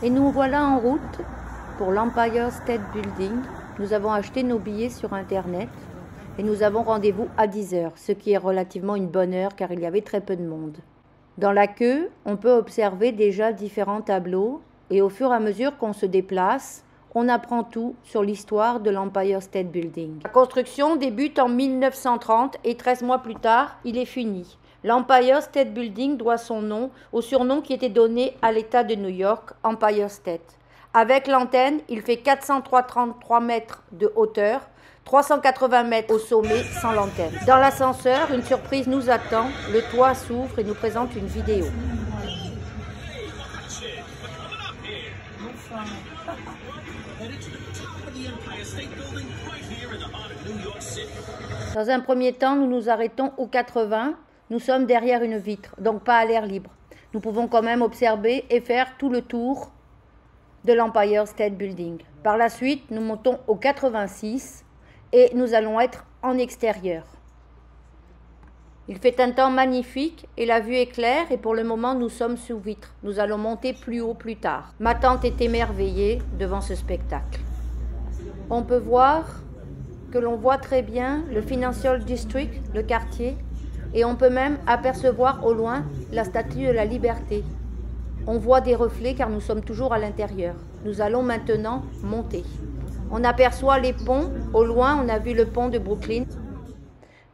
Et nous voilà en route pour l'Empire State Building. Nous avons acheté nos billets sur Internet et nous avons rendez-vous à 10 h, ce qui est relativement une bonne heure car il y avait très peu de monde. Dans la queue, on peut observer déjà différents tableaux et au fur et à mesure qu'on se déplace, on apprend tout sur l'histoire de l'Empire State Building. La construction débute en 1930 et 13 mois plus tard, il est fini. L'Empire State Building doit son nom au surnom qui était donné à l'État de New York, Empire State. Avec l'antenne, il fait 433 mètres de hauteur, 380 mètres au sommet sans l'antenne. Dans l'ascenseur, une surprise nous attend. Le toit s'ouvre et nous présente une vidéo. Dans un premier temps, nous nous arrêtons au 80. Nous sommes derrière une vitre, donc pas à l'air libre. Nous pouvons quand même observer et faire tout le tour de l'Empire State Building. Par la suite, nous montons au 86 et nous allons être en extérieur. Il fait un temps magnifique et la vue est claire et pour le moment nous sommes sous vitre. Nous allons monter plus haut plus tard. Ma tante est émerveillée devant ce spectacle. On peut voir que l'on voit très bien le Financial District, le quartier, et on peut même apercevoir au loin la Statue de la Liberté. On voit des reflets car nous sommes toujours à l'intérieur. Nous allons maintenant monter. On aperçoit les ponts. Au loin, on a vu le pont de Brooklyn.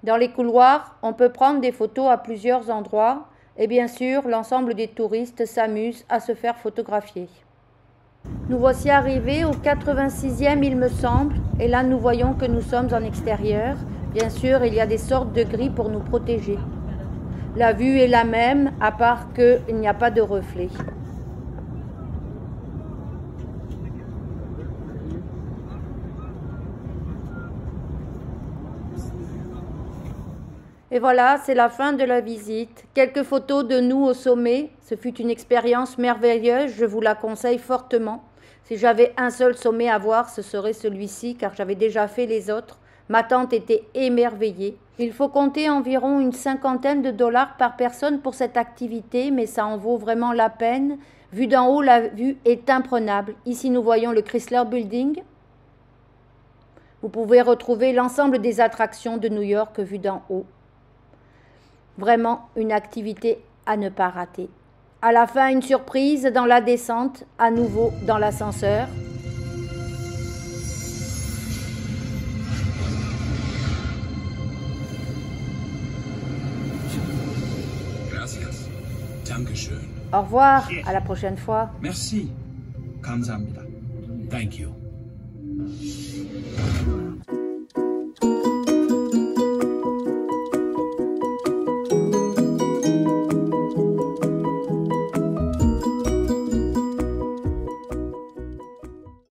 Dans les couloirs, on peut prendre des photos à plusieurs endroits. Et bien sûr, l'ensemble des touristes s'amusent à se faire photographier. Nous voici arrivés au 86e, il me semble. Et là, nous voyons que nous sommes en extérieur. Bien sûr, il y a des sortes de grilles pour nous protéger. La vue est la même, à part qu'il n'y a pas de reflet. Et voilà, c'est la fin de la visite. Quelques photos de nous au sommet. Ce fut une expérience merveilleuse, je vous la conseille fortement. Si j'avais un seul sommet à voir, ce serait celui-ci, car j'avais déjà fait les autres. Ma tante était émerveillée. Il faut compter environ une cinquantaine de dollars par personne pour cette activité, mais ça en vaut vraiment la peine. Vu d'en haut, la vue est imprenable. Ici, nous voyons le Chrysler Building. Vous pouvez retrouver l'ensemble des attractions de New York vues d'en haut. Vraiment une activité à ne pas rater. À la fin, une surprise dans la descente, à nouveau dans l'ascenseur. Gracias. Dankeschön. Au revoir, à la prochaine fois. Merci. 감사합니다. Thank you.